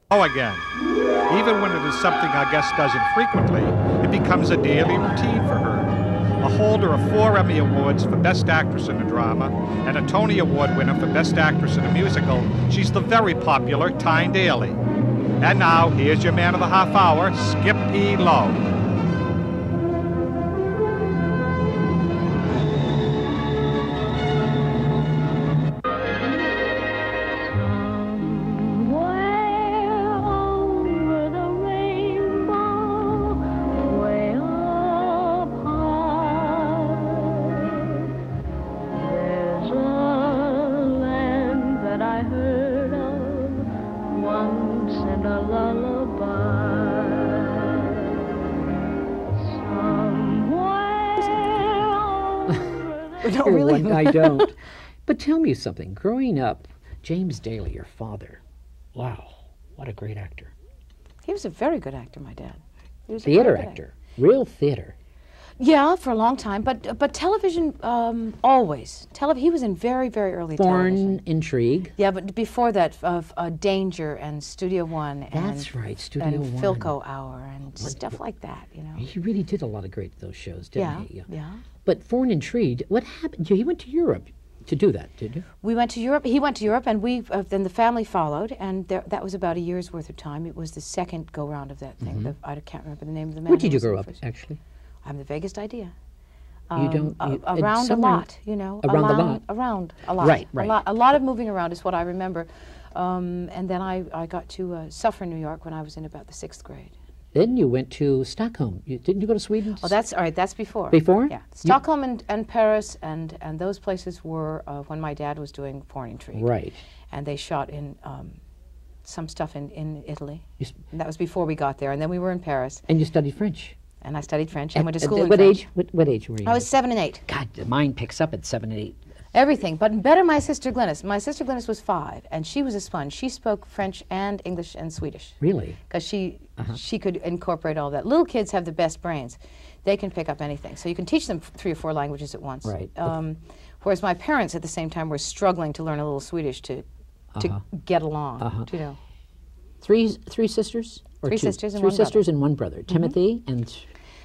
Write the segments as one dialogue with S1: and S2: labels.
S1: Oh, again. Even when it is something our guest does infrequently, it becomes a daily routine for her. A holder of 4 Emmy Awards for Best Actress in a Drama and a Tony Award winner for Best Actress in a Musical, she's the very popular Tyne Daly. And now, here's your man of the half hour, Skip P. Lowe.
S2: No, really? I don't. But tell me something. Growing up, James Daly, your father, wow, what a great actor.
S3: He was a very good actor, my dad. He was
S2: Theater actor, real theater.
S3: Yeah, for a long time, but television always. He was in very, very early television.
S2: Foreign Intrigue.
S3: Yeah, but before that, Danger and Studio One.
S2: That's right, Studio
S3: and
S2: One.
S3: Philco Hour and stuff like that, you know.
S2: He really did a lot of great those shows, didn't he?
S3: Yeah.
S2: But Foreign Intrigue, what happened? He went to Europe to do that, didn't he?
S3: We went to Europe. He went to Europe, and then the family followed, and that was about a year's worth of time. It was the second go-round of that thing. I can't remember the name of the man.
S2: Where did you grow up, actually?
S3: I have the vaguest idea.
S2: You don't?
S3: Around a lot, you know.
S2: Around a lot?
S3: Around a lot.
S2: Right.
S3: A lot of moving around is what I remember. And then I got to suffer in New York when I was in about the 6th grade.
S2: Then you went to Stockholm. Didn't you go to Sweden?
S3: Oh, that's all right. That's before.
S2: Before?
S3: Yeah. Stockholm and Paris and those places were when my dad was doing Foreign Intrigue.
S2: Right.
S3: And they shot in some stuff in Italy. And that was before we got there. And then we were in Paris.
S2: And you studied French.
S3: And I studied French and went to school in
S2: what
S3: French.
S2: age? What age were you?
S3: I was 7 and 8.
S2: God, mine picks up at 7 and 8.
S3: Everything, but better my sister Glynis. My sister Glynis was 5, and she was a sponge. She spoke French and English and Swedish.
S2: Really?
S3: Because she could incorporate all that. Little kids have the best brains. They can pick up anything. So you can teach them 3 or 4 languages at once.
S2: Right.
S3: Whereas my parents at the same time were struggling to learn a little Swedish to get along, you know.
S2: Three sisters? Or
S3: 3
S2: two?
S3: sisters and
S2: 3
S3: one brother.
S2: sisters and 1 brother. Timothy and...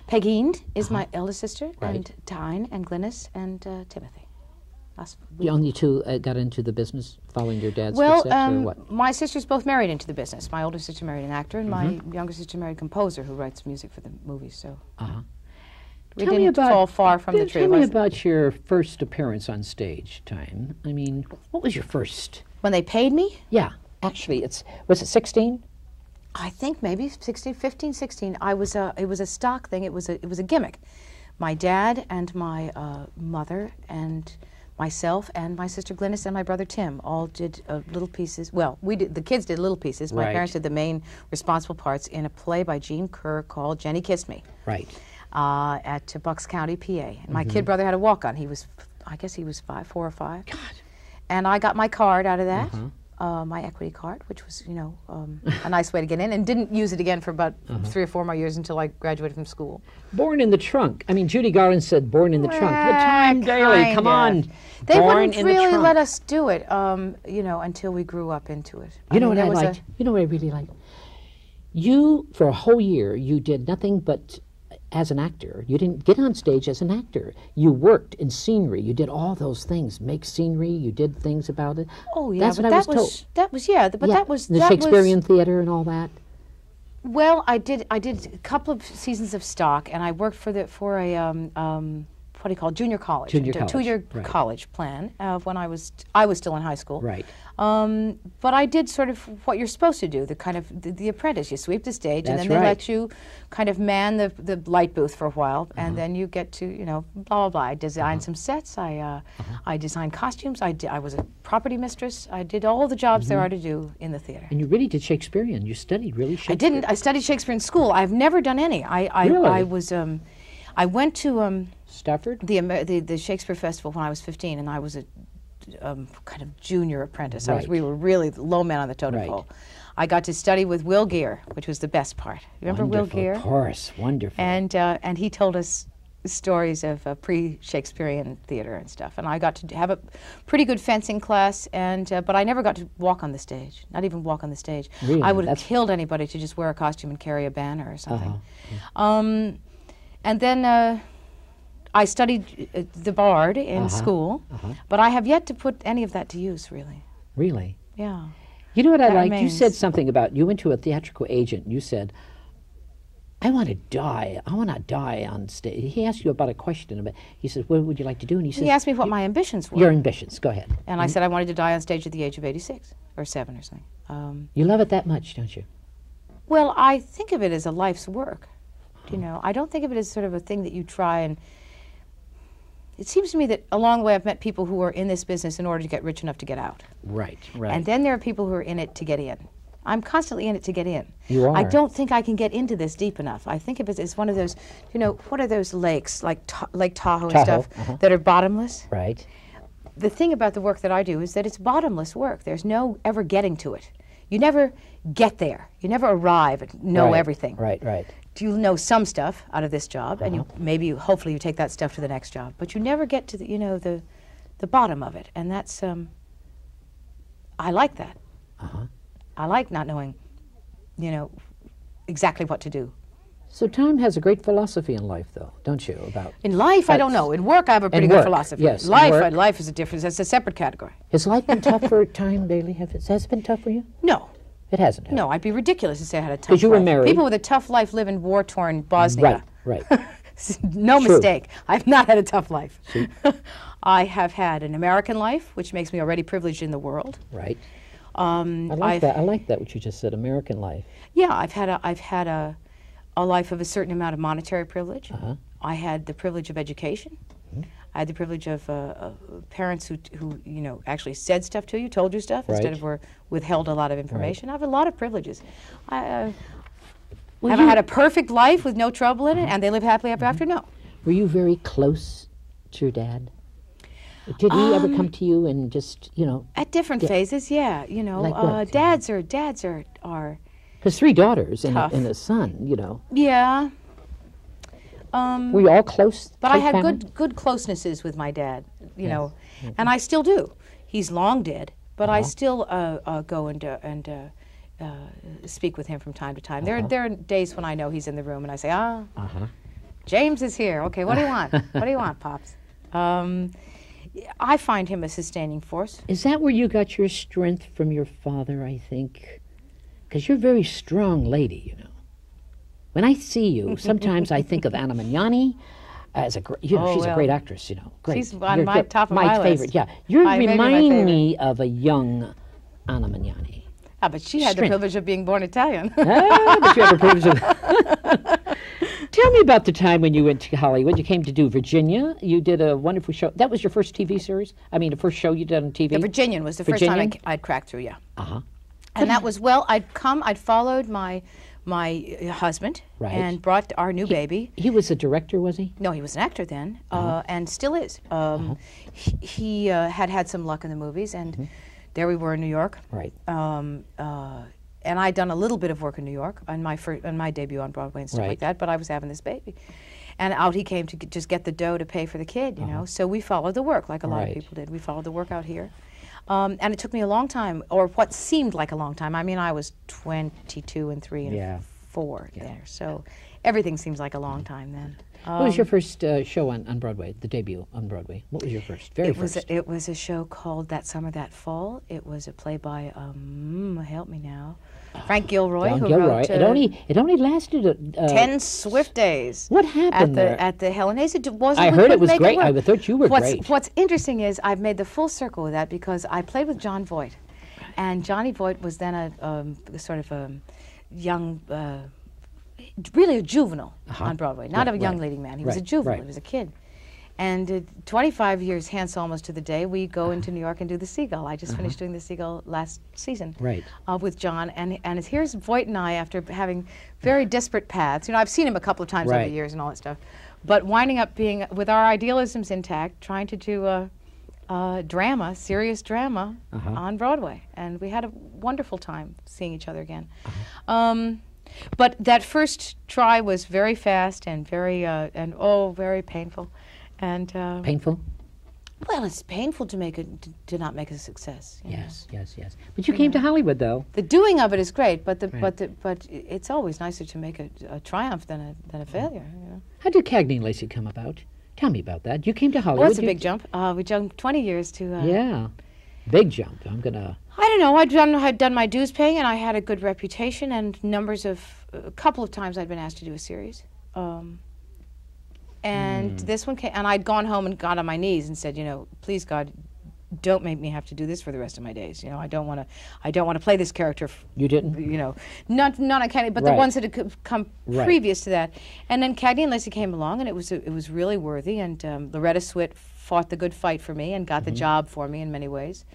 S3: Pegeen is my eldest sister, and Tyne and Glynis and Timothy.
S2: The only 2 got into the business following your dad's footsteps, or what?
S3: My sisters both married into the business. My older sister married an actor, and my younger sister married a composer who writes music for the movies. So we didn't fall far from the tree.
S2: Tell me about your first appearance on stage, Tyne. I mean, what was your first?
S3: When they paid me?
S2: Yeah, actually, was it 16?
S3: I think maybe 15, 16. It was a stock thing. It was a gimmick. My dad and my mother and myself and my sister Glynis and my brother Tim all did little pieces. Well, the kids did little pieces. My parents did the main responsible parts in a play by Jean Kerr called Jenny Kissed Me.
S2: Right.
S3: At Bucks County, PA. And my kid brother had a walk-on. I guess he was 4 or 5.
S2: God.
S3: And I got my card out of that. My equity card, which was, a nice way to get in, and didn't use it again for about 3 or 4 more years until I graduated from school.
S2: Born in the trunk. I mean, Judy Garland said born in the trunk. But Tyne Daly, come on.
S3: They
S2: born
S3: wouldn't
S2: in
S3: really
S2: the trunk.
S3: let us do it, until we grew up into it.
S2: You know what I liked? You know what I really liked? You, for a whole year, you did nothing but as an actor. You didn't get on stage as an actor. You worked in scenery. You did all those things. Make scenery. You did things about it.
S3: Oh, yeah.
S2: That's what I was told.
S3: That was, yeah. But that was...
S2: The Shakespearean theater and all that.
S3: Well, I did a couple of seasons of stock, and I worked for a what do you call it? Junior college.
S2: Junior college.
S3: 2-year college plan when I was still in high school.
S2: Right.
S3: But I did sort of what you're supposed to do, the apprentice. You sweep the stage, and then they let you kind of man the light booth for a while, and then you get to, blah, blah, blah. I designed some sets. I designed costumes. I was a property mistress. I did all the jobs there are to do in the theater.
S2: And you really did Shakespearean. You studied really Shakespeare.
S3: I didn't. I studied Shakespeare in school. I've never done any.
S2: Really?
S3: I went to
S2: Stafford?
S3: the Shakespeare Festival when I was 15, and I was a kind of junior apprentice.
S2: Right.
S3: We were really the low man on the totem pole. I got to study with Will Geer, which was the best part. You remember Will Geer?
S2: Of course, wonderful.
S3: And he told us stories of pre-Shakespearean theater and stuff. And I got to have a pretty good fencing class, and but I never got to walk on the stage, not even walk on the stage.
S2: Really?
S3: I would have killed anybody to just wear a costume and carry a banner or something. And then I studied the Bard in school, but I have yet to put any of that to use, really.
S2: Really?
S3: Yeah.
S2: You know what I
S3: That
S2: liked? You
S3: remains.
S2: said something about, you went to a theatrical agent and you said, I want to die. I want to die on stage. He asked you about a question. About, he said, what would you like to do? And he said,
S3: He asked me what my ambitions were.
S2: your ambitions. Go ahead.
S3: And I said I wanted to die on stage at the age of 86 or 7 or something.
S2: You love it that much, don't you?
S3: Well, I think of it as a life's work. You know, I don't think of it as sort of a thing that you try and... It seems to me that along the way I've met people who are in this business in order to get rich enough to get out.
S2: Right, right.
S3: And then there are people who are in it to get in. I'm constantly in it to get in.
S2: You are.
S3: I don't think I can get into this deep enough. I think of it as one of those, you know, what are those lakes, like Lake Tahoe and stuff, that are bottomless?
S2: Right.
S3: The thing about the work that I do is that it's bottomless work. There's no ever getting to it. You never get there. You never arrive and know everything.
S2: Right, right.
S3: You know some stuff out of this job, and you hopefully you take that stuff to the next job, but you never get to the, you know, the bottom of it, and that's I like that. I like not knowing, you know, exactly what to do.
S2: So Tyne has a great philosophy in life, though, don't you? About
S3: In life, I don't know. In work, I have a pretty good
S2: work,
S3: philosophy.
S2: yes, in
S3: Life,
S2: work.
S3: life is a difference. That's a separate category.
S2: has life been tough for Tyne Daly? Has it been tough for you?
S3: No.
S2: It hasn't. has it?
S3: No, I'd be ridiculous to say I had a tough life.
S2: 'Cause you were married.
S3: People with a tough life live in war-torn Bosnia.
S2: Right, right.
S3: No
S2: True.
S3: mistake. I've not had a tough life. I have had an American life, which makes me already privileged in the world.
S2: Right. I like that. I like that, what you just said, American life.
S3: Yeah, I've had a life of a certain amount of monetary privilege. I had the privilege of education. I had the privilege of parents who you know actually said stuff to you, told you stuff instead of withheld a lot of information. I have a lot of privileges. I have I had a perfect life with no trouble in it, and they live happily ever after? No.
S2: Were you very close to your dad? Did he ever come to you and just, you know?
S3: At different phases, yeah. You know,
S2: Like what?
S3: dads are
S2: Because 3 daughters and
S3: Tough.
S2: a son, you know.
S3: yeah.
S2: Were you all close?
S3: But I
S2: tight
S3: had
S2: family?
S3: good closenesses with my dad, you know, and I still do. He's long dead, but I still go and speak with him from time to time. There are days when I know he's in the room, and I say, James is here. Okay, what do you want? What do you want, Pops? I find him a sustaining force.
S2: Is that where you got your strength from your father, I think? Because you're a very strong lady, you know. When I see you, sometimes I think of Anna Magnani as a great, you know, she's a great actress, you know. Great.
S3: She's on my top of my list.
S2: favorite, yeah. You
S3: Maybe my
S2: remind
S3: favorite.
S2: me of a young Anna Magnani.
S3: Ah, but she had the
S2: Strength.
S3: privilege of being born Italian.
S2: But you have a privilege of... Tell me about the time when you went to Hollywood. You came to do Virginia. You did a wonderful show. That was your first TV series? I mean, the first show you did on TV?
S3: The Virginian was the first time
S2: Virginian?
S3: I'd cracked through, yeah. And that was, well, I'd followed my husband
S2: Right.
S3: and brought our new baby.
S2: He was a director, was he?
S3: No, he was an actor then, and still is. He had some luck in the movies, and there we were in New York.
S2: Right.
S3: And I'd done a little bit of work in New York on my debut on Broadway and stuff
S2: Right.
S3: like that, but I was having this baby. And out he came to just get the dough to pay for the kid, you know. So we followed the work like a lot of
S2: Right.
S3: people did. We followed the work out here. And it took me a long time, or what seemed like a long time. I mean, I was 22 and 3 and 4 there. So everything seems like a long time then.
S2: What was your first show on Broadway, the debut on Broadway? What was your first, very first?
S3: It was a show called That Summer, That Fall. It was a play by, help me now, Frank Gilroy,
S2: Don
S3: who
S2: Gilroy.
S3: wrote
S2: It only lasted
S3: 10 Swift Days.
S2: What happened there?
S3: At the Hellenes? It wasn't.
S2: I
S3: we
S2: heard it
S3: couldn't
S2: was
S3: make
S2: great.
S3: work.
S2: I thought you were great.
S3: What's interesting is I've made the full circle with that because I played with John Voight, and Johnny Voight was then a sort of a young, really a juvenile on Broadway, not a young leading man. He was a juvenile. He was a kid. And 25 years hence, almost to the day, we go into New York and do The Seagull. I just finished doing The Seagull last season with John. And here's Voight and I, after having very disparate paths. You know, I've seen him a couple of times over the years and all that stuff. But winding up being, with our idealisms intact, trying to do drama, serious drama on Broadway. And we had a wonderful time seeing each other again. But that first try was very fast and very very painful, and
S2: Painful?
S3: well, it's painful to not make a success. you know.
S2: Yes. But you came to Hollywood, though.
S3: The doing of it is great, but
S2: Right.
S3: but it's always nicer to make a triumph than a failure. You know?
S2: How did Cagney and Lacey come about? Tell me about that. You came to Hollywood.
S3: Well, it's a big jump. We jumped 20 years to.
S2: Yeah, big jump. I'm gonna.
S3: I don't know. I'd done my dues paying, and I had a good reputation, and a couple of times I'd been asked to do a series. And this one came, and I'd gone home and got on my knees and said, please God, don't make me have to do this for the rest of my days. I don't want to play this character.
S2: You didn't?
S3: Not on Cagney, but
S2: Right.
S3: the ones that had come
S2: Right.
S3: previous to that. And then Cagney and Lacey came along, and it was really worthy. And Loretta Swit fought the good fight for me and got the job for me in many ways.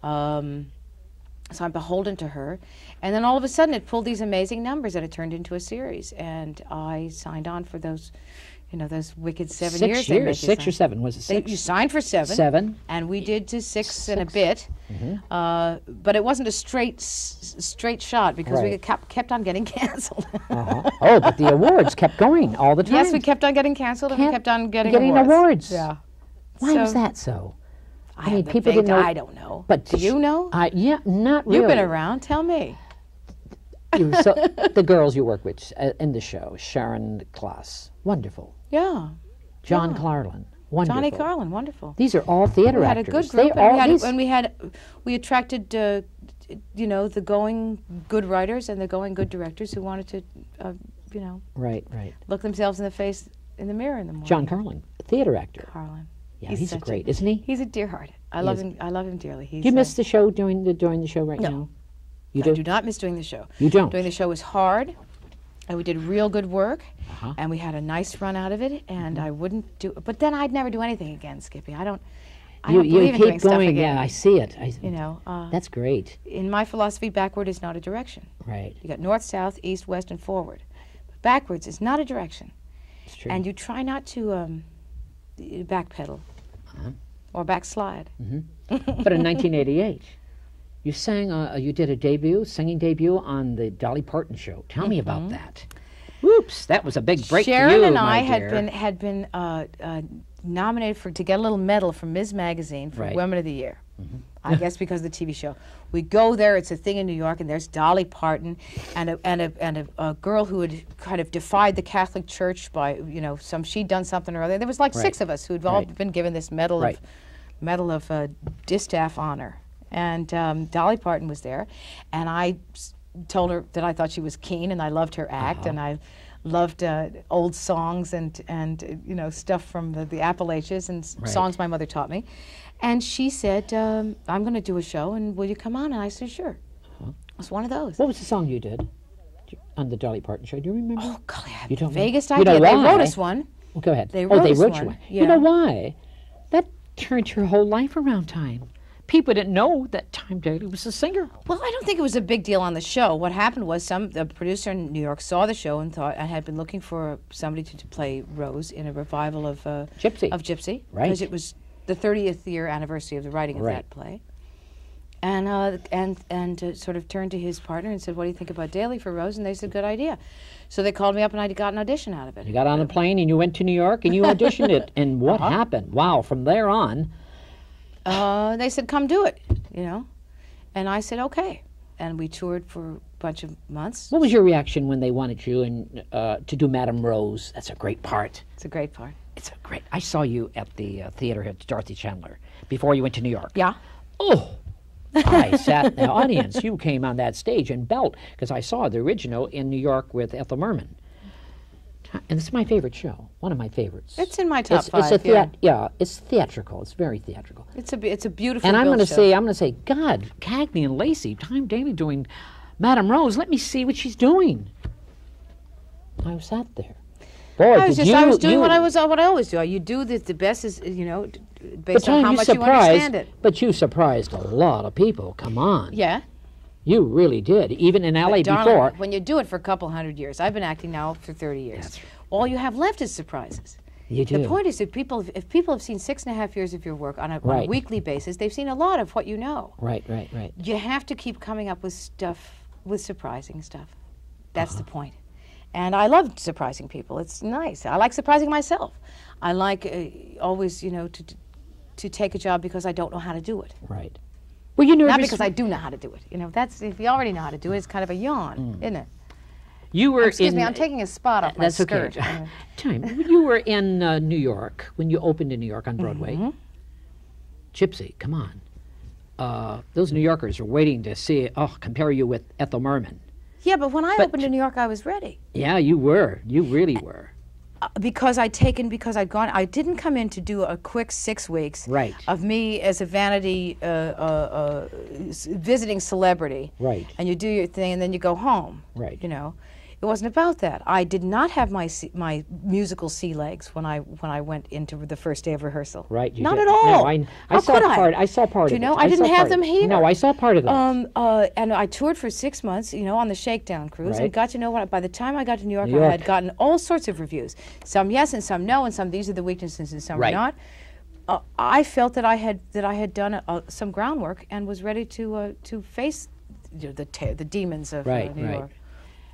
S3: So I'm beholden to her. And then all of a sudden, it pulled these amazing numbers, and it turned into a series. And I signed on for those wicked 7 years.
S2: 6
S3: they make
S2: years,
S3: you
S2: 6 or
S3: sign.
S2: 7. Was it 6?
S3: You signed for 7.
S2: 7.
S3: And we did to 6 and a
S2: 6.
S3: bit. But it wasn't a straight shot because we
S2: Right.
S3: kept on getting canceled.
S2: Oh, but the awards kept going all the time.
S3: Yes, we kept on getting canceled, and we kept on getting
S2: awards.
S3: Yeah.
S2: Why was
S3: So-
S2: that so?
S3: I mean,
S2: people didn't know.
S3: I don't know.
S2: But
S3: do you know?
S2: Yeah, not really.
S3: You've been around. Tell me.
S2: The girls you work with in the show, Sharon Kloss, wonderful.
S3: Yeah.
S2: John Carlin, wonderful.
S3: Johnny Carlin, wonderful.
S2: These are all theater
S3: We had a
S2: actors.
S3: good group,
S2: They
S3: we attracted, the going good writers and the going good directors who wanted to,
S2: Right.
S3: look themselves in the face in the mirror in the morning.
S2: John Carlin, a theater actor.
S3: Carlin.
S2: Yeah, he's
S3: such
S2: great, isn't he?
S3: He's a dear heart. I love him. I love him dearly.
S2: Do you miss the show during the show right
S3: No.
S2: now? You
S3: I do not miss doing the show.
S2: You don't?
S3: Doing the show was hard, and we did real good work, and we had a nice run out of it, and I wouldn't do. But then I'd never do anything again, Skippy. I don't
S2: You
S3: believe in doing
S2: keep
S3: stuff
S2: going.
S3: again.
S2: Yeah, I see it.
S3: That's
S2: great.
S3: in my philosophy, backward is not a direction.
S2: Right.
S3: You got north, south, east, west, and forward. But backwards is not a direction,
S2: It's true.
S3: and you try not to backpedal or backslide.
S2: But in 1988, you sang. You did a singing debut on the Dolly Parton show. Tell me about that. Whoops, that was a big break
S3: Sharon
S2: for you,
S3: and
S2: my
S3: I
S2: dear.
S3: had been nominated to get a little medal from Ms. Magazine for
S2: Right.
S3: Women of the Year. I guess because of the TV show. We go there; it's a thing in New York, and there's Dolly Parton, and a girl who had kind of defied the Catholic Church by she'd done something or other. There was like 6 of us who'd all
S2: Right.
S3: been given this medal of distaff honor, and Dolly Parton was there, and I told her that I thought she was keen, and I loved her act, and I loved old songs and stuff from the Appalachians and songs my mother taught me. And she said, I'm going to do a show, and will you come on? And I said, sure. It was one of those.
S2: What was the song you did on the Dolly Parton show? Do you remember?
S3: Oh, golly, I have
S2: You
S3: the
S2: don't
S3: vaguest
S2: know? You know
S3: idea. They
S2: why?
S3: wrote us one.
S2: Well, go ahead.
S3: They
S2: wrote
S3: us
S2: you
S3: one.
S2: one.
S3: Yeah.
S2: You know why? That turned your whole life around, Tyne. People didn't know that Tyne Daly was a singer.
S3: Well, I don't think it was a big deal on the show. What happened was the producer in New York saw the show and thought I had been looking for somebody to play Rose in a revival of Gypsy.
S2: Right.
S3: Because it was the 30th year anniversary of the writing of that play. And sort of turned to his partner and said, what do you think about Daly for Rose? And they said, good idea. So they called me up and I got an audition out of it.
S2: You got on a plane and you went to New York and you auditioned it. And what happened? Wow, from there on.
S3: They said, come do it, And I said, okay. And we toured for a bunch of months.
S2: What was your reaction when they wanted you to do Madame Rose? That's a great part.
S3: It's a great part.
S2: I saw you at the theater at Dorothy Chandler before you went to New York.
S3: Yeah.
S2: Oh, I sat in the audience. You came on that stage and belt, because I saw the original in New York with Ethel Merman. And it's my favorite show, one of my favorites.
S3: It's in my top 5.
S2: It's theatrical. It's very theatrical.
S3: It's a beautiful.
S2: And I'm
S3: going to
S2: say, God, Cagney and Lacey, Tyne Daly doing Madame Rose. Let me see what she's doing. I sat there. Boy,
S3: I was doing what I always do. You do the best is based on how much you understand it.
S2: But you surprised a lot of people. Come on.
S3: Yeah.
S2: You really did. Even in LA
S3: Darling,
S2: before.
S3: when you do it for a couple 100 years, I've been acting now for 30 years.
S2: That's right.
S3: All you have left is surprises.
S2: You do.
S3: The point is that if people have seen 6.5 years of your work on a weekly basis, they've seen a lot of what you know.
S2: Right.
S3: You have to keep coming up with surprising stuff. That's the point. And I love surprising people. It's nice. I like surprising myself. I like always, you know, to take a job because I don't know how to do it.
S2: Right. Were you nervous?
S3: Not because I do know how to do it. You know, that's if you already know how to do it, it's kind of a yawn, isn't it?
S2: You were
S3: Excuse me, I'm taking a spot off my
S2: that's
S3: skirt.
S2: Okay. Time. You were in New York when you opened in New York on Broadway. Gypsy, come on. Those New Yorkers are waiting to see, compare you with Ethel Merman.
S3: Yeah, but when I opened in New York, I was ready.
S2: Yeah, you were. You really were.
S3: Because I'd gone. I didn't come in to do a quick 6 weeks
S2: Right.
S3: of me as a vanity visiting celebrity.
S2: Right.
S3: And you do your thing, and then you go home.
S2: Right.
S3: You know, it wasn't about that. I did not have my musical sea legs when I went into the first day of rehearsal.
S2: Right.
S3: Not at all.
S2: No, I saw part. I saw part
S3: Do
S2: of
S3: you know?
S2: it.
S3: I didn't have them here.
S2: No, I saw part of that.
S3: And I toured for 6 months, you know, on the Shakedown cruise.
S2: Right.
S3: And got to know what. By the time I got to New York, I had gotten all sorts of reviews. Some yes and some no, and some these are the weaknesses and some
S2: Right.
S3: are not. I felt that I had done some groundwork and was ready to face the demons of New York.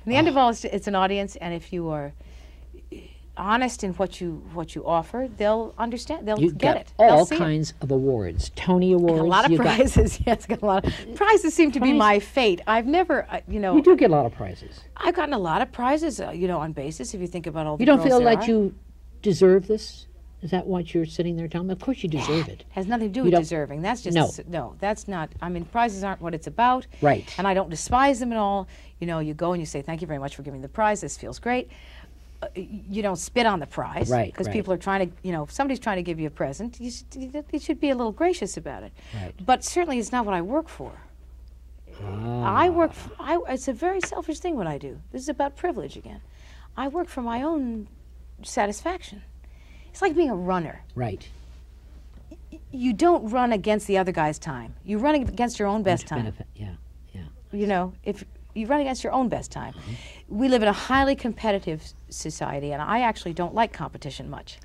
S3: In the end of all, it's an audience, and if you are honest in what you offer, they'll understand. They'll get it.
S2: All kinds of awards, Tony Awards.
S3: A lot of prizes. Yes, got a lot of prizes. Seem to be my fate. I've never, you know.
S2: You do get a lot of prizes.
S3: I've gotten a lot of prizes, you know, on basis. If you think about all the
S2: You don't
S3: girls
S2: feel
S3: there
S2: like
S3: are.
S2: you deserve this? Is that what you're sitting there telling me? Of course you deserve it.
S3: Has nothing to do
S2: You
S3: with
S2: don't-
S3: deserving. That's just no. That's not. I mean, prizes aren't what it's about.
S2: Right.
S3: And I don't despise them at all. You know, you go and you say, "Thank you very much for giving the prize. This feels great." You don't spit on the prize,
S2: Right,
S3: Because
S2: right.
S3: people are trying to, you know, if somebody's trying to give you a present, you should be a little gracious about it.
S2: Right.
S3: But certainly, it's not what I work for. I work. It's a very selfish thing what I do. This is about privilege again. I work for my own satisfaction. It's like being a runner.
S2: Right.
S3: You don't run against the other guy's time. You run against your own best time.
S2: Benefit. Yeah. Yeah.
S3: You know, if you run against your own best time. We live in a highly competitive society, and I actually don't like competition much.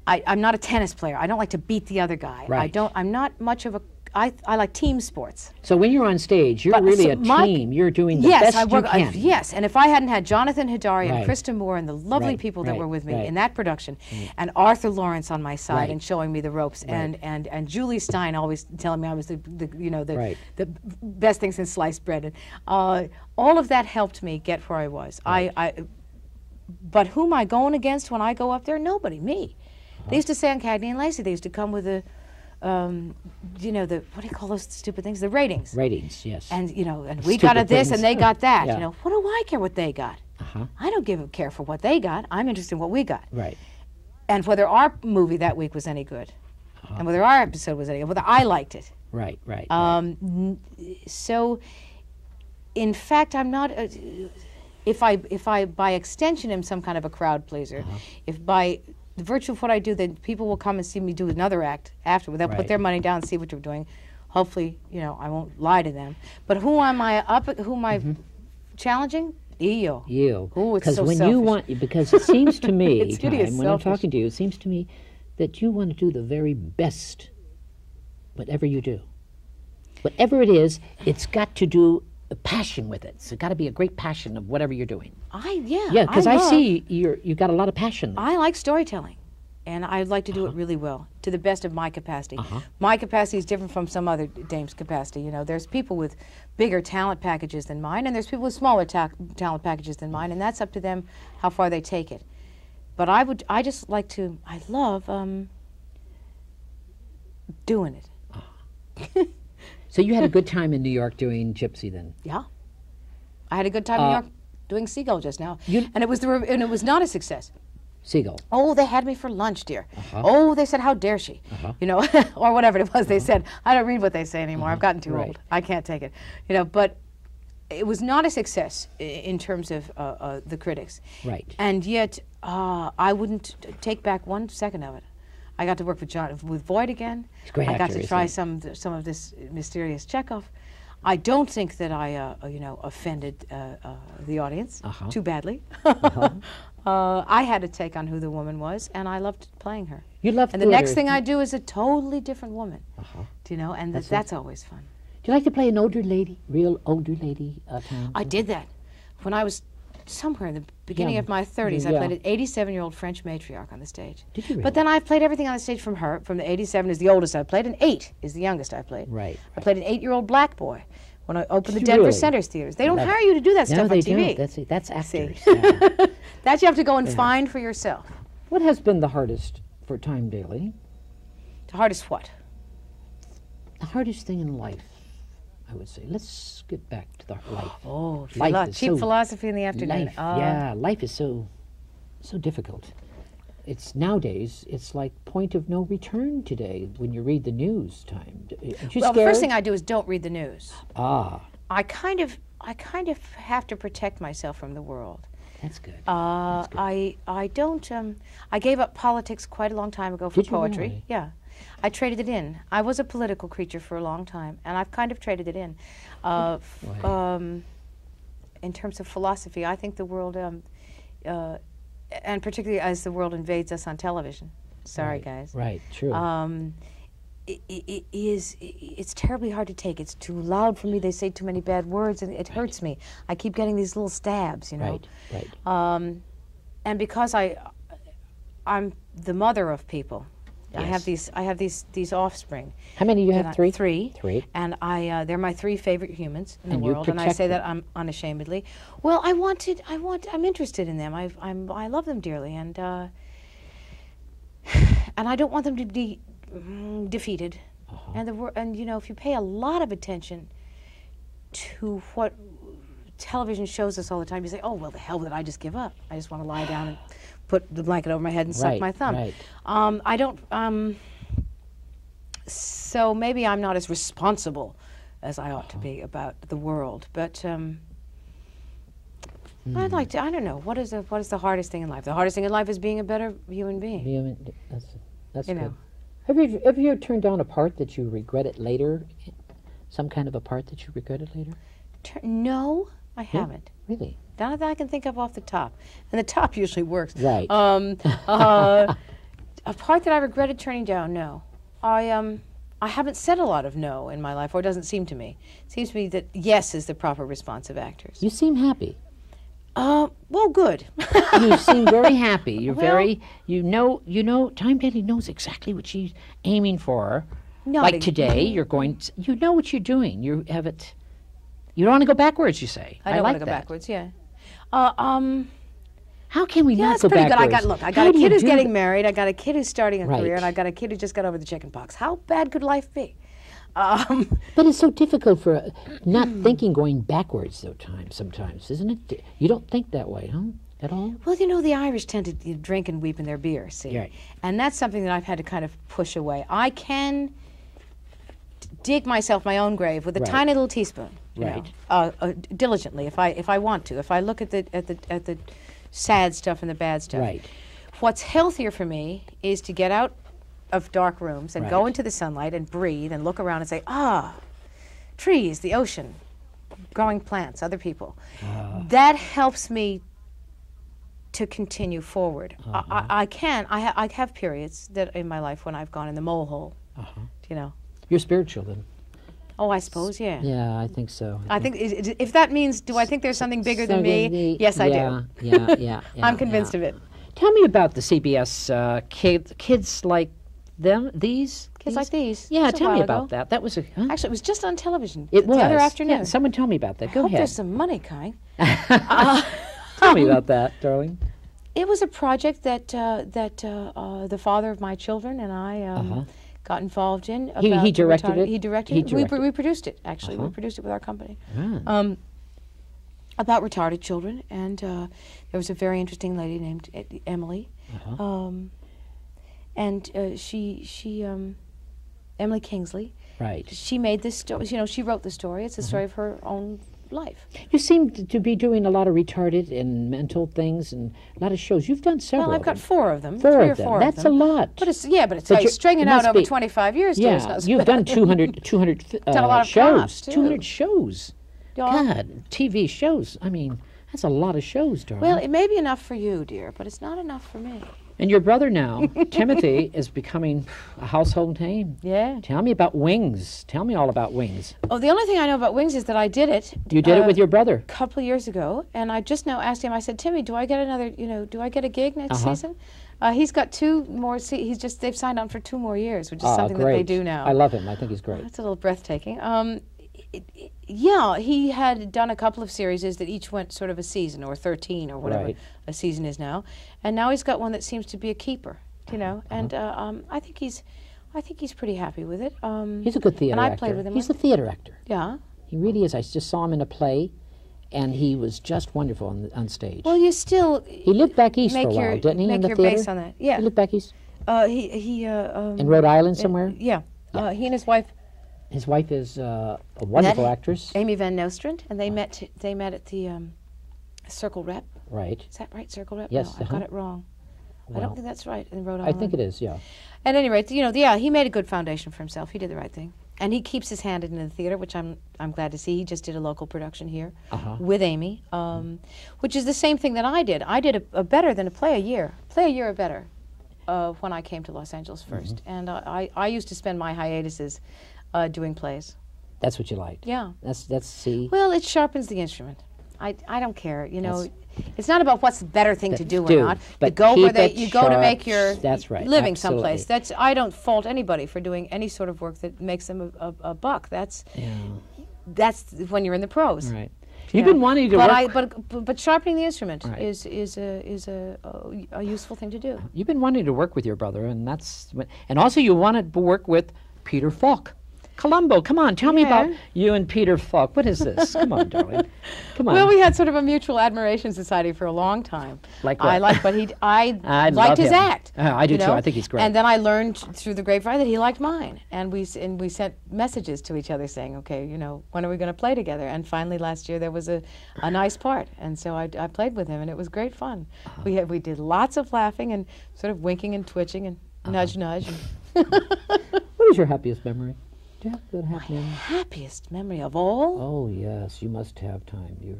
S3: I'm not a tennis player. I don't like to beat the other guy.
S2: Right.
S3: I'm not much of a. I like team sports.
S2: So when you're on stage, you're really a team. You're doing the best you can.
S3: Yes, and if I hadn't had Jonathan Hidari and
S2: Right.
S3: Krista Moore and the lovely
S2: Right,
S3: people that
S2: right,
S3: were with me
S2: right.
S3: in that production, and Arthur Lawrence on my side
S2: Right.
S3: and showing me the ropes,
S2: Right.
S3: and Julie Stein always telling me I was the
S2: Right.
S3: the best thing since sliced bread, and all of that helped me get where I was.
S2: Right.
S3: But who am I going against when I go up there? Nobody, me. They used to say on Cagney and Lacey, they used to come with the you know, what do you call those stupid things? The ratings.
S2: Ratings, yes.
S3: And you know, and we
S2: Stupid
S3: got this
S2: things.
S3: and they got that.
S2: Yeah.
S3: You know, what do I care what they got? I don't care for what they got. I'm interested in what we got.
S2: Right.
S3: And whether our movie that week was any good, and whether our episode was any good, whether I liked it.
S2: Right. Right.
S3: So, in fact, I'm not. If I by extension am some kind of a crowd pleaser, if by the virtue of what I do, then people will come and see me do another act afterward. They'll put
S2: Right.
S3: their money down and see what you're doing. Hopefully, you know, I won't lie to them. But who am I challenging? You. Ooh, it's so
S2: when
S3: selfish.
S2: because it seems to me,
S3: It's hideous
S2: Tyne, when I'm
S3: selfish.
S2: talking to you, it seems to me that you want to do the very best, whatever you do. Whatever it is, it's got to do a passion with it. It's got to be a great passion of whatever you're doing. Yeah, because I see you got a lot of passion there.
S3: I like storytelling, and I'd like to do it really well, to the best of my capacity. My capacity is different from some other dame's capacity. You know, there's people with bigger talent packages than mine, and there's people with smaller talent packages than mine, and that's up to them how far they take it. But I love doing it.
S2: So you had a good time in New York doing Gypsy then?
S3: Yeah, I had a good time in New York doing Seagull just now, and it was not a success.
S2: Seagull.
S3: Oh, they had me for lunch, dear. Oh, they said, how dare she? You know, or whatever it was they said. I don't read what they say anymore. I've gotten too
S2: Right.
S3: old. I can't take it. You know, but it was not a success in terms of the critics.
S2: Right.
S3: And yet, I wouldn't take back 1 second of it. I got to work with Voight again.
S2: He's a great
S3: I got
S2: actor,
S3: to try
S2: isn't
S3: some of this mysterious Chekhov. I don't think that I, offended the audience too badly. I had to take on who the woman was, and I loved playing her.
S2: You loved
S3: And the next thing I do is a totally different woman. Do you know? And that's always fun.
S2: Do you like to play an older lady, real older lady? Tyne?
S3: I did that. When I was somewhere in the beginning
S2: Yeah.
S3: of my 30s, I
S2: Yeah.
S3: played an 87-year-old French matriarch on the stage.
S2: Did you really?
S3: But then I've played everything on the stage from her. From the 87 is the oldest I've played, and 8 is the youngest I've played.
S2: Right.
S3: I played an 8-year-old black boy when I opened the
S2: Did you
S3: Denver
S2: really?
S3: Centers theaters. They don't
S2: Love
S3: hire you to do that
S2: No,
S3: stuff
S2: they
S3: on TV.
S2: don't. That's actors.
S3: See.
S2: Yeah.
S3: That you have to go and find for yourself.
S2: What has been the hardest for Tyne Daly?
S3: The hardest what?
S2: The hardest thing in life, I would say. Let's get back to the life.
S3: Oh,
S2: Life is
S3: cheap
S2: so-
S3: philosophy in the afternoon.
S2: Life, yeah, life is so difficult. It's nowadays. It's like point of no return today when you read the news. Time. Aren't you
S3: Well,
S2: scared?
S3: the first thing I do is don't read the news.
S2: Ah,
S3: I kind of have to protect myself from the world.
S2: that's good.
S3: I don't. I gave up politics quite a long time ago for
S2: Did you
S3: poetry.
S2: really?
S3: Yeah, I traded it in. I was a political creature for a long time, and I've kind of traded it in. In terms of philosophy, I think the world, and particularly as the world invades us on television. Sorry,
S2: Right,
S3: guys.
S2: Right. True.
S3: It's terribly hard to take. It's too loud for me. They say too many bad words, and it hurts me. I keep getting these little stabs, you know.
S2: Right. Right.
S3: And because I'm the mother of people, I have these offspring.
S2: How many do you
S3: that
S2: have?
S3: I-
S2: Three.
S3: Three.
S2: Three.
S3: And they're my 3 favorite humans in
S2: And
S3: the
S2: you
S3: world, and I
S2: protect
S3: say
S2: them.
S3: that unashamedly. Well, I'm interested in them. I love them dearly, and I don't want them to be defeated. And you know, if you pay a lot of attention to what television shows us all the time, you say, oh, well, the hell did I just give up? I just want to lie down and put the blanket over my head and suck my thumb.
S2: Right.
S3: I don't, so maybe I'm not as responsible as I ought to be about the world, but I'd like to, I don't know, what is the hardest thing in life? The hardest thing in life is being a better human being.
S2: That's
S3: You
S2: good.
S3: know.
S2: Have you turned down a part that you regretted later? Some kind of a part that you regretted later?
S3: No, I haven't.
S2: Really?
S3: None that I can think of off the top. And the top usually works.
S2: Right.
S3: A part that I regretted turning down, no. I haven't said a lot of no in my life, or it doesn't seem to me. It seems to me that yes is the proper response of actors.
S2: You seem happy.
S3: Well, good.
S2: You seem very happy. You're
S3: Well-
S2: very, you know, Tyne Daly knows exactly what she's aiming for.
S3: Not
S2: Like
S3: ex-
S2: today, you're going, you know what you're doing. You have it, you don't want to go backwards, you say.
S3: I don't
S2: like
S3: want to go
S2: that.
S3: backwards, yeah.
S2: How can we
S3: Yeah,
S2: not
S3: that's
S2: go
S3: pretty good.
S2: backwards?
S3: I got
S2: How
S3: a
S2: do you
S3: kid who's
S2: do
S3: getting
S2: that?
S3: married. I got a kid who's starting a
S2: Right.
S3: career, and I got a kid who just got over the chicken pox. How bad could life be?
S2: But it's so difficult for not thinking going backwards, though, sometimes, isn't it? You don't think that way, huh? At all?
S3: Well, you know, the Irish tend to drink and weep in their beer, see?
S2: Right.
S3: And that's something that I've had to kind of push away. I can dig myself my own grave with a
S2: Right.
S3: tiny little teaspoon, you
S2: Right.
S3: know, diligently, if I want to. If I look at the sad stuff and the bad stuff.
S2: Right.
S3: What's healthier for me is to get out of dark rooms and go
S2: Right.
S3: into the sunlight and breathe and look around and say, trees, the ocean, growing plants, other people. That helps me to continue forward. I have periods that in my life when I've gone in the mole hole, you know.
S2: You're spiritual, then.
S3: Oh, I suppose, yeah.
S2: Yeah, I think so.
S3: I think if that means, do I think there's something bigger than me? Yes, I do.
S2: Yeah.
S3: I'm convinced of it.
S2: Tell me about the CBS kids like them. These
S3: Kids like these.
S2: Yeah,
S3: It's a
S2: tell me
S3: while
S2: about
S3: ago.
S2: that. That was a. Huh?
S3: Actually, it was just on television.
S2: It was
S3: the other afternoon.
S2: Yeah, someone tell me about that. Go
S3: Hope
S2: ahead.
S3: there's some money, Kai.
S2: Tell me about that, darling.
S3: It was a project that the father of my children and I got involved in.
S2: He
S3: about the
S2: directed
S3: retarded-
S2: it?
S3: He directed
S2: He
S3: it.
S2: directed
S3: We produced it, actually. We produced it with our company.
S2: Ah.
S3: About retarded children. And there was a very interesting lady named Emily. Emily Kingsley.
S2: Right.
S3: She made this story. You know, she wrote the story. It's the story of her own life.
S2: You seem to be doing a lot of retarded and mental things and a lot of shows. You've done several.
S3: Well, I've got
S2: of them.
S3: 4 of them.
S2: Four
S3: 3 or
S2: of them.
S3: 4
S2: That's
S3: of them.
S2: a lot.
S3: But it's but
S2: But
S3: stringing
S2: it
S3: out
S2: must
S3: over
S2: be-
S3: 25 years. dear, is
S2: Yeah,
S3: not
S2: you've
S3: so
S2: done
S3: bad.
S2: 200
S3: Done a lot of
S2: shows.
S3: props, too.
S2: 200 shows.
S3: Yeah.
S2: God, TV shows. I mean, that's a lot of shows, darling.
S3: Well, it may be enough for you, dear, but it's not enough for me.
S2: And your brother now, Timothy, is becoming a household name.
S3: Yeah.
S2: Tell me about Wings. Tell me all about Wings.
S3: Oh, the only thing I know about Wings is that I did it.
S2: You did it with your brother.
S3: A couple of years ago, and I just now asked him. I said, Timmy, do I get another? Do I get a gig next season? He's got 2 more. They've signed on for 2 more years, which is something that they do now.
S2: I love him. I think he's great.
S3: That's a little breathtaking. Yeah, he had done a couple of series that each went sort of a season, or 13, or whatever a season is now, and now he's got one that seems to be a keeper. And I think he's pretty happy with it.
S2: He's a good theater actor.
S3: And I played with him.
S2: He's a theater actor.
S3: Yeah.
S2: He really is. I just saw him in a play, and he was just wonderful on stage.
S3: Well, you still.
S2: He lived back east for a while, didn't he?
S3: Make
S2: in the
S3: your
S2: theater?
S3: base on that. Yeah.
S2: He lived back east.
S3: In
S2: Rhode Island somewhere.
S3: Yeah. He and his wife.
S2: His wife is a wonderful actress.
S3: Amy Van Nostrand, and they met at the Circle Rep.
S2: Right.
S3: Is that right, Circle Rep?
S2: Yes.
S3: No, I got it wrong.
S2: Well,
S3: I don't think that's right in Rhode Island.
S2: I think it is, yeah.
S3: At any rate, he made a good foundation for himself. He did the right thing. And he keeps his hand in the theater, which I'm glad to see. He just did a local production here with Amy, which is the same thing that I did. I did a better than a play a year or better when I came to Los Angeles first. And I used to spend my hiatuses doing plays.
S2: That's what you liked.
S3: Yeah.
S2: That's see.
S3: Well, it sharpens the instrument. I don't care. It's not about what's the better thing to do or not.
S2: But
S3: you go where
S2: keep
S3: you
S2: it
S3: go to
S2: sharp.
S3: make your
S2: That's right.
S3: living
S2: Absolutely.
S3: someplace. I don't fault anybody for doing any sort of work that makes them a buck. That's when you're in the pros.
S2: Right. You've been wanting to work.
S3: But sharpening the instrument is a useful thing to do.
S2: You've been wanting to work with your brother, and also you wanted to work with Peter Falk. Columbo, come on, tell me about you and Peter Falk. What is this? Come on, darling. Come on.
S3: Well, we had sort of a mutual admiration society for a long time.
S2: Like what?
S3: I liked his act.
S2: I do too. I think he's great.
S3: And then I learned through the grapevine that he liked mine, and we sent messages to each other saying, okay, when are we going to play together? And finally, last year there was a nice part, and so I played with him, and it was great fun. We did lots of laughing and sort of winking and twitching and nudge.
S2: What is your happiest memory? Do you have a good memory?
S3: Happiest memory of all?
S2: Oh, yes. You must have time. You're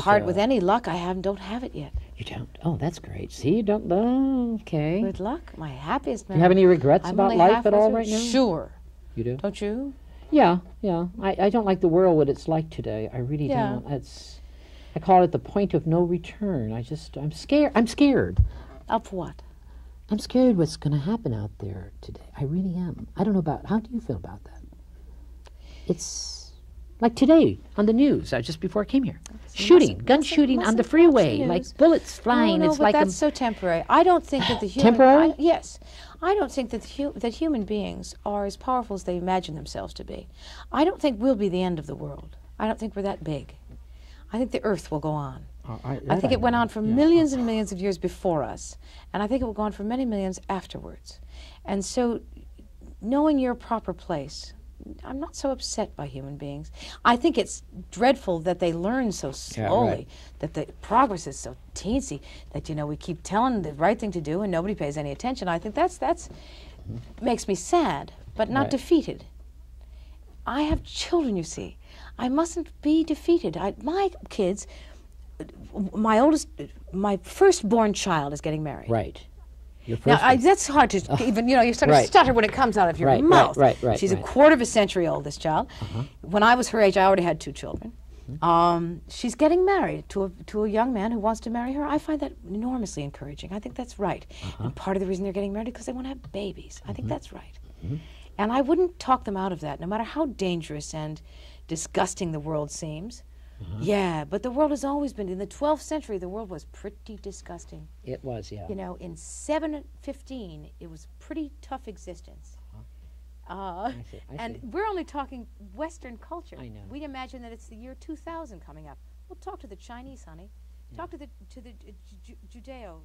S3: hard. With any luck, I don't have it yet.
S2: You don't? Oh, that's great. See, you don't. Oh, okay.
S3: With luck, my happiest memory.
S2: Do you have any regrets about life at all right now?
S3: Sure.
S2: You do?
S3: Don't you?
S2: Yeah. I don't like the world, what it's like today. I really don't. I call it the point of no return. I'm scared. I'm scared.
S3: Of what?
S2: I'm scared what's going to happen out there today. I really am. I don't know how do you feel about that? It's like today on the news, just before I came here. Gun shooting on the freeway, like bullets flying.
S3: No,
S2: it's
S3: but
S2: like
S3: that's so temporary. I don't think that the human...
S2: Temporary?
S3: Yes. I don't think that that human beings are as powerful as they imagine themselves to be. I don't think we'll be the end of the world. I don't think we're that big. I think the earth will go on. I think it went on for millions and millions of years before us, and I think it will go on for many millions afterwards. And so, knowing your proper place, I'm not so upset by human beings. I think it's dreadful that they learn so slowly, that the progress is so teensy, that, we keep telling the right thing to do and nobody pays any attention. I think that's makes me sad, but not defeated. I have children, you see. I mustn't be defeated. My kids... My firstborn child is getting married.
S2: Right. Your first
S3: now, that's hard to even, you sort of stutter when it comes out of your mouth.
S2: Right.
S3: She's a quarter of a century old, this child. When I was her age, I already had 2 children. She's getting married to a young man who wants to marry her. I find that enormously encouraging. I think that's right. And part of the reason they're getting married is because they want to have babies. I think that's right. And I wouldn't talk them out of that, no matter how dangerous and disgusting the world seems. Yeah, but the world has always been, in the 12th century, the world was pretty disgusting.
S2: It was, yeah.
S3: In 715, it was a pretty tough existence. I see. And we're only talking Western culture.
S2: I know.
S3: We imagine that it's the year 2000 coming up. Well, talk to the Chinese, honey. Talk to the Judeo